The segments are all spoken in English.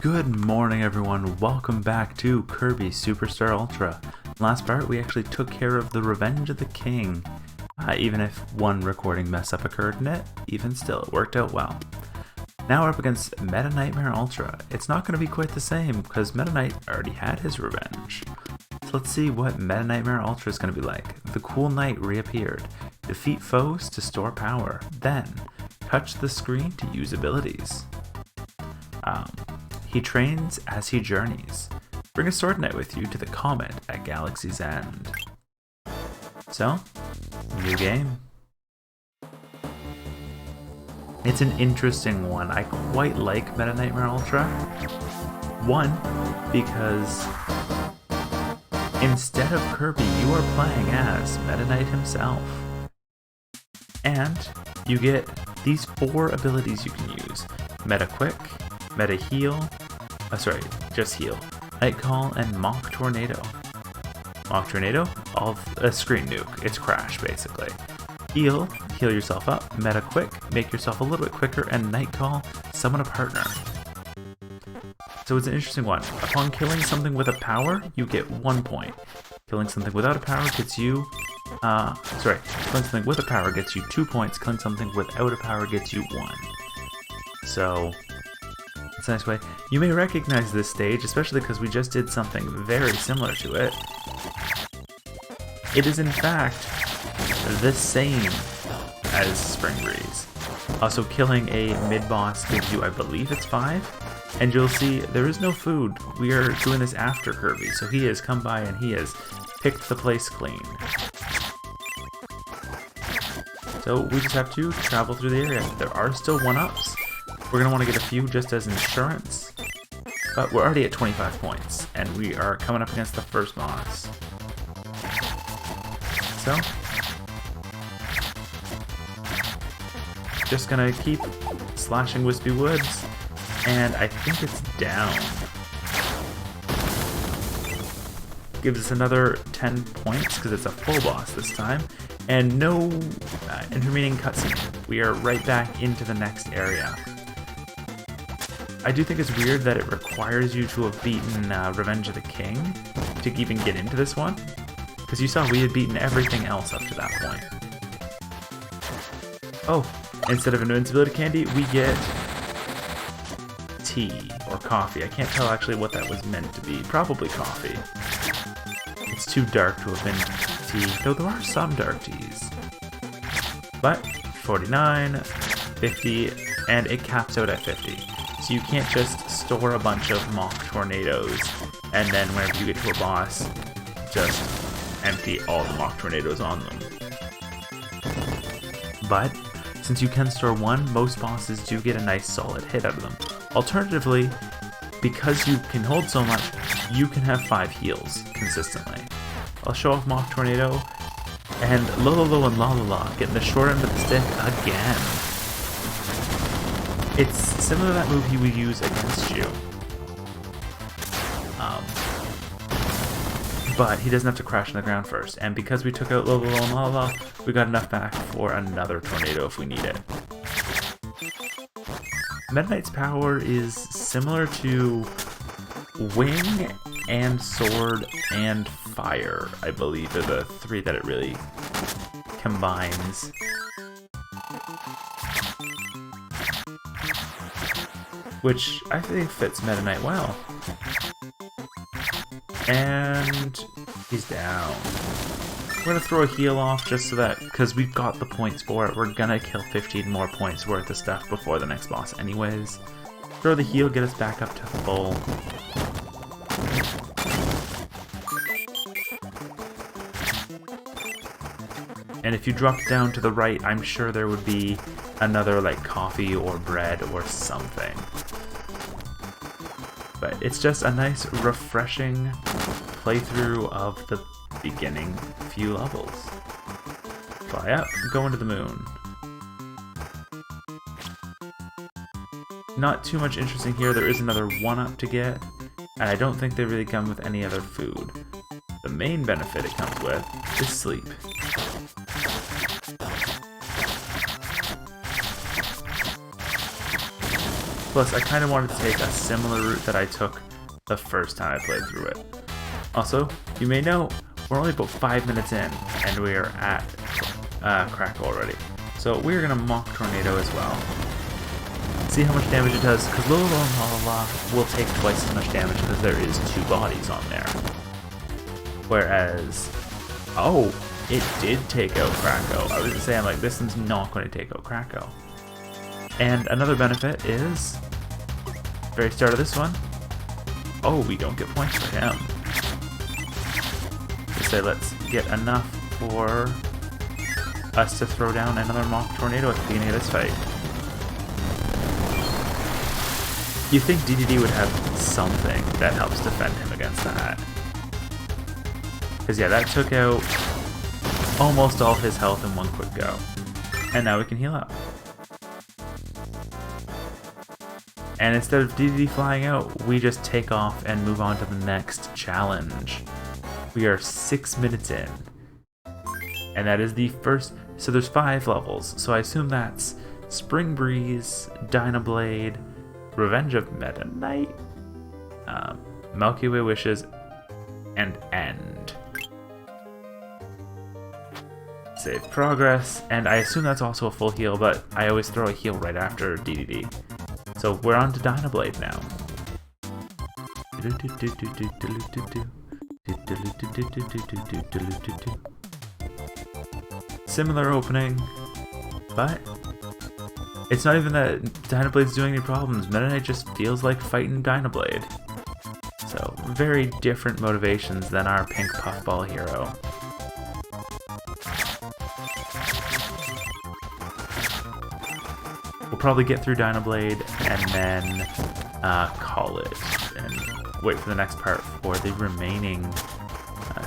Good morning everyone, welcome back to Kirby Superstar Ultra. Last part we actually took care of the Revenge of the King. Even if one recording mess up occurred in it, even still it worked out well. Now we're up against Metaknightmare Ultra. It's not going to be quite the same because Meta Knight already had his revenge. So let's see what Metaknightmare Ultra is going to be like. The cool knight reappeared. Defeat foes to store power. Then, touch the screen to use abilities. He trains as he journeys. Bring a sword knight with you to the comet at Galaxy's End. So, new game. It's an interesting one. I quite like Metaknightmare Ultra. One, because instead of Kirby, you are playing as Meta Knight himself. And you get these 4 abilities you can use. Meta Quick, Meta Heal, just Heal, Night Call, and Mock Tornado. Mock Tornado, a screen nuke. It's Crash, basically. Heal yourself up. Meta Quick, make yourself a little bit quicker, and Night Call, summon a partner. So it's an interesting one. Upon killing something with a power, you get 1 point. Killing something without a power gets you... killing something with a power gets you 2 points. Killing something without a power gets you 1. So... it's a nice way. You may recognize this stage, especially because we just did something very similar to it. It is in fact the same as Spring Breeze. Also, killing a mid-boss gives you, I believe it's 5. And you'll see there is no food. We are doing this after Kirby, so he has come by and he has picked the place clean. So we just have to travel through the area. There are still 1-ups. We're going to want to get a few just as insurance, but we're already at 25 points, and we are coming up against the first boss. So, just going to keep slashing Wispy Woods, and I think it's down. Gives us another 10 points, because it's a full boss this time, and no intervening cutscene. We are right back into the next area. I do think it's weird that it requires you to have beaten Revenge of the King to even get into this one, because you saw we had beaten everything else up to that point. Oh, instead of invincibility candy, we get tea or coffee. I can't tell actually what that was meant to be. Probably coffee. It's too dark to have been tea, though there are some dark teas. But 49, 50, and it caps out at 50. So you can't just store a bunch of Mock Tornadoes and then whenever you get to a boss, just empty all the Mock Tornadoes on them. But since you can store 1, most bosses do get a nice solid hit out of them. Alternatively, because you can hold so much, you can have 5 heals consistently. I'll show off Mock Tornado, and Lolo and La getting the short end of the stick again. It's similar to that move he would use against you. But he doesn't have to crash on the ground first. And because we took out Lolo and La, we got enough back for another tornado if we need it. Meta Knight's power is similar to Wing and Sword and Fire, I believe, are the 3 that it really combines. Which I think fits Meta Knight well. And he's down. We're gonna throw a heal off just so that, because we've got the points for it, we're gonna kill 15 more points worth of stuff before the next boss anyways. Throw the heal, get us back up to full. And if you dropped down to the right, I'm sure there would be another like coffee or bread or something. But it's just a nice, refreshing playthrough of the beginning few levels. Fly up, go into the moon. Not too much interesting here. There is another 1-up to get, and I don't think they really come with any other food. The main benefit it comes with is sleep. Plus, I kind of wanted to take a similar route that I took the first time I played through it. Also, you may know, we're only about 5 minutes in, and we are at Crackle already. So we're going to Mock Tornado as well. See how much damage it does, because La will take twice as much damage because there is 2 bodies on there. Whereas, oh, it did take out Kracko. I was going to say, I'm like, this one's not going to take out Kracko. And another benefit is, very start of this one, oh, we don't get points for him. So let's get enough for us to throw down another Mock Tornado at the beginning of this fight. You think DDD would have something that helps defend him against that. Because yeah, that took out almost all his health in one quick go. And now we can heal up. And instead of DDD flying out, we just take off and move on to the next challenge. We are 6 minutes in. And that is the first, so there's 5 levels. So I assume that's Spring Breeze, Dynablade, Revenge of Metaknight, Milky Way Wishes, and End. Save progress, and I assume that's also a full heal, but I always throw a heal right after DDD. So we're on to Dynablade now. Similar opening, but it's not even that Dynablade's doing any problems. Metaknight just feels like fighting Dynablade. So, very different motivations than our pink puffball hero. We'll probably get through Dynablade and then call it and wait for the next part for the remaining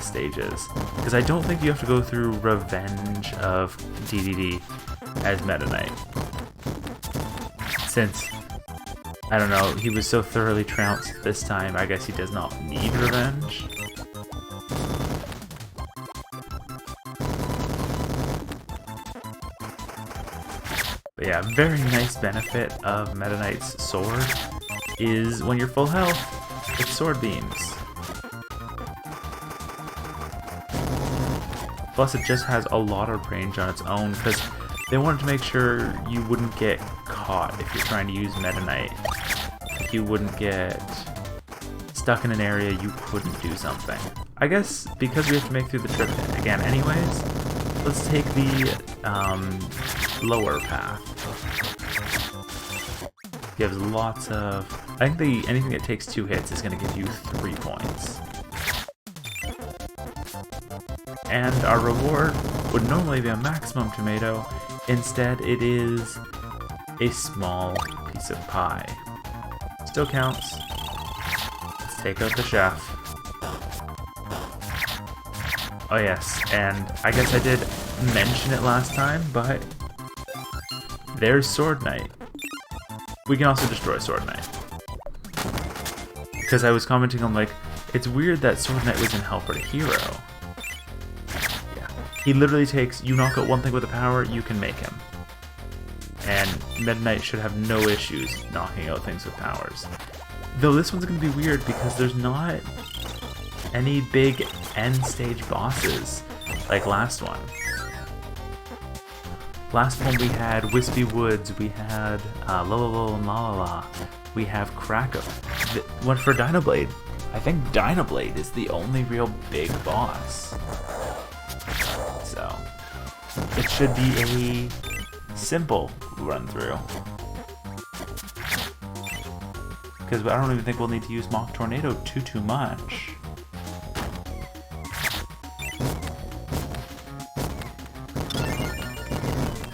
stages. Because I don't think you have to go through Revenge of DDD as Metaknight. Since, I don't know, he was so thoroughly trounced this time, I guess he does not need revenge. But yeah, very nice benefit of Metaknight's sword is when you're full health, it's sword beams. Plus it just has a lot of range on its own, because they wanted to make sure you wouldn't get caught if you're trying to use Metaknight. Like you wouldn't get stuck in an area you couldn't do something. I guess because we have to make through the trip again anyways, let's take the lower path. Gives lots of... I think anything that takes 2 hits is going to give you 3 points. And our reward would normally be a maximum tomato. Instead, it is a small piece of pie. Still counts. Let's take out the chef. Oh yes, and I guess I did mention it last time, but there's Sword Knight. We can also destroy Sword Knight. Because I was commenting on, like, it's weird that Sword Knight was in Helper to Hero. He literally takes, you knock out one thing with a power, you can make him. And Metaknight should have no issues knocking out things with powers. Though this one's going to be weird because there's not any big end stage bosses like last one. Last one we had Wispy Woods, we had Lololo and Lalala, we have Kracko. One for Dynablade. I think Dynablade is the only real big boss. So, it should be a simple run through. Because I don't even think we'll need to use Mock Tornado too much.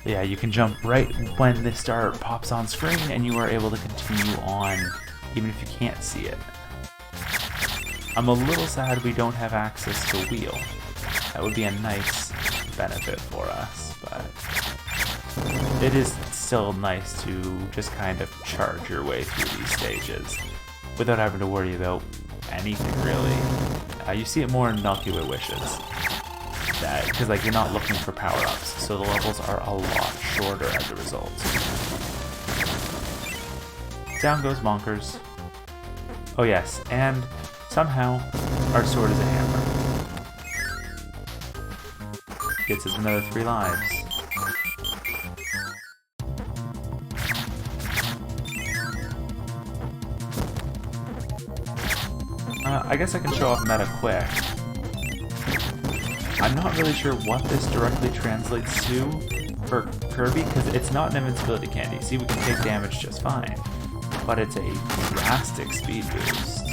Yeah, you can jump right when the star pops on screen and you are able to continue on even if you can't see it. I'm a little sad we don't have access to wheel. That would be a nice benefit for us, but it is still nice to just kind of charge your way through these stages without having to worry about anything really. You see it more in Milky Way Wishes, because like you're not looking for power-ups, so the levels are a lot shorter as a result. down goes Monkers. Oh yes, and somehow our sword is a hammer. Gets us another 3 lives. I guess I can show off Meta quick. I'm not really sure what this directly translates to for Kirby, because it's not an invincibility candy. See, we can take damage just fine, but it's a drastic speed boost.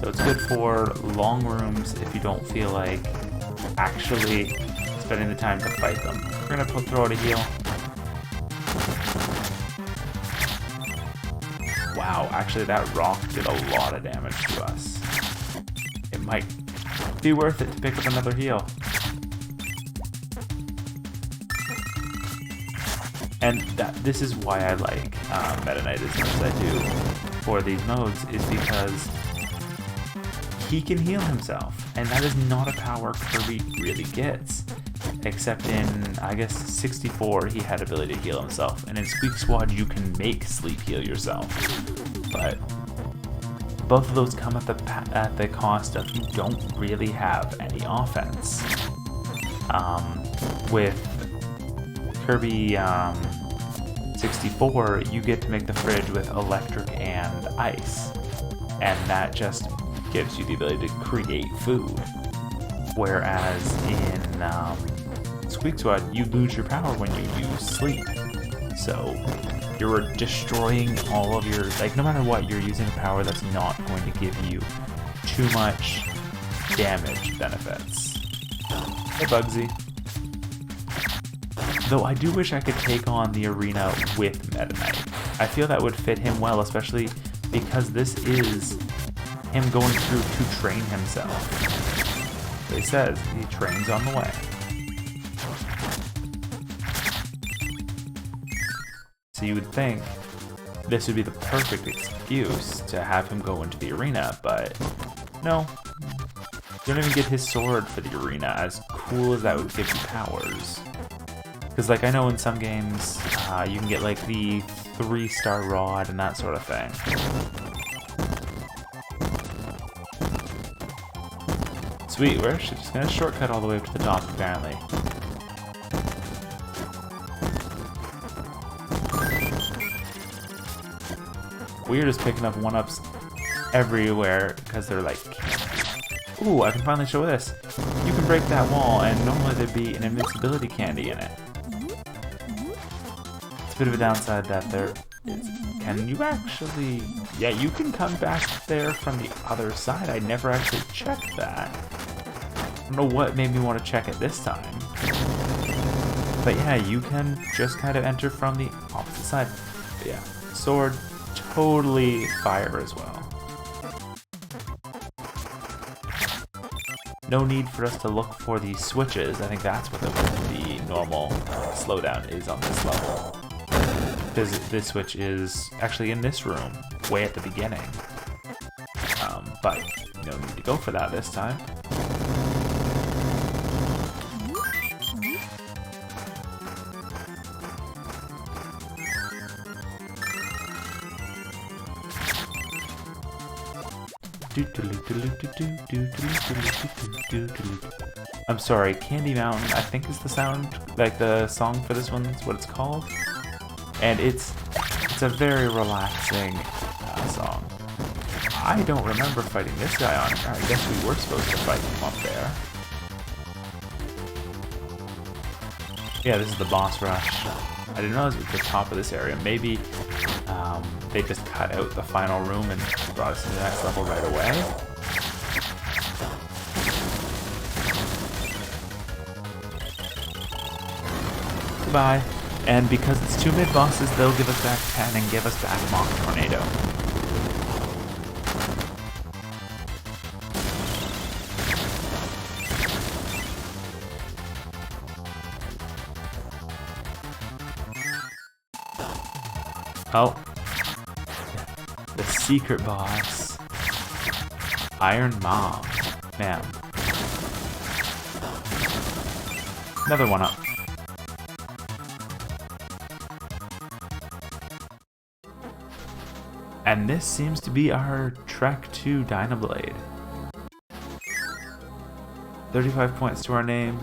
So it's good for long rooms if you don't feel like actually spending the time to fight them. We're gonna throw out a heal. Wow, actually that rock did a lot of damage to us. It might be worth it to pick up another heal. And this is why I like Metaknight as much as I do for these modes, is because he can heal himself, and that is not a power Kirby really gets. Except in, I guess, 64, he had ability to heal himself, and in Squeak Squad, you can make Sleep heal yourself. But both of those come at the cost of you don't really have any offense. With Kirby 64, you get to make the fridge with electric and ice, and that just gives you the ability to create food. Whereas in Squeak Squad, you lose your power when you use sleep. So you're destroying all of your, like, no matter what, you're using a power that's not going to give you too much damage benefits. Hey, Bugsy. Though I do wish I could take on the arena with Metaknight. I feel that would fit him well, especially because this is him going through to train himself. He says he trains on the way. So you would think this would be the perfect excuse to have him go into the arena, but no. You don't even get his sword for the arena, as cool as that would give you powers. Because, like, I know in some games you can get like the 3-star rod and that sort of thing. Sweet, we're actually just gonna shortcut all the way up to the top, apparently. We're just picking up 1-ups everywhere because they're like, ooh, I can finally show this. You can break that wall, and normally there'd be an invincibility candy in it. It's a bit of a downside that there is. Can you actually... Yeah, you can come back there from the other side. I never actually checked that. I don't know what made me want to check it this time. But yeah, you can just kind of enter from the opposite side. But yeah, sword, totally fire as well. No need for us to look for these switches. I think that's what the normal slowdown is on this level. Because this switch is actually in this room, way at the beginning. But no need to go for that this time. I'm sorry, Candy Mountain, I think is the sound, like the song for this one, that's what it's called. And it's a very relaxing song. I don't remember fighting this guy on. I guess we were supposed to fight him up there. Yeah, this is the boss rush. I didn't know it was at the top of this area. Maybe they just cut out the final room and brought us to the next level right away. Goodbye. And because it's 2 mid-bosses, they'll give us back 10 and give us back Mock Tornado. Oh. The secret boss. Iron Mom. Man. Another 1-up. And this seems to be our trek to Dynablade. 35 points to our name,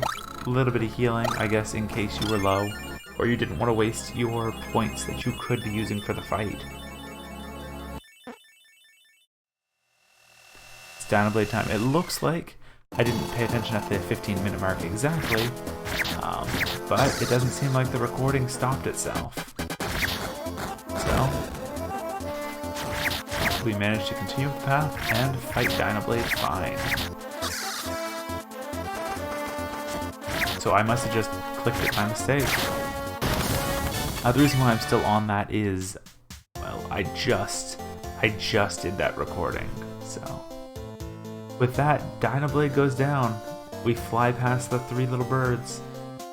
a little bit of healing, I guess, in case you were low, or you didn't want to waste your points that you could be using for the fight. It's Dynablade time. It looks like I didn't pay attention at the 15-minute mark exactly, but it doesn't seem like the recording stopped itself. So, we managed to continue the path and fight Dynablade fine. So I must have just clicked it by mistake. The reason why I'm still on that is, well, I just did that recording, so. With that, Dynablade goes down. We fly past the 3 little birds,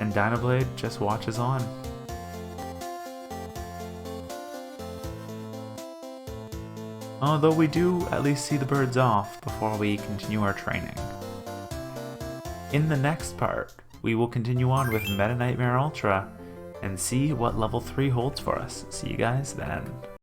and Dynablade just watches on. Although we do at least see the birds off before we continue our training. In the next part, we will continue on with Metaknightmare Ultra and see what level 3 holds for us. See you guys then.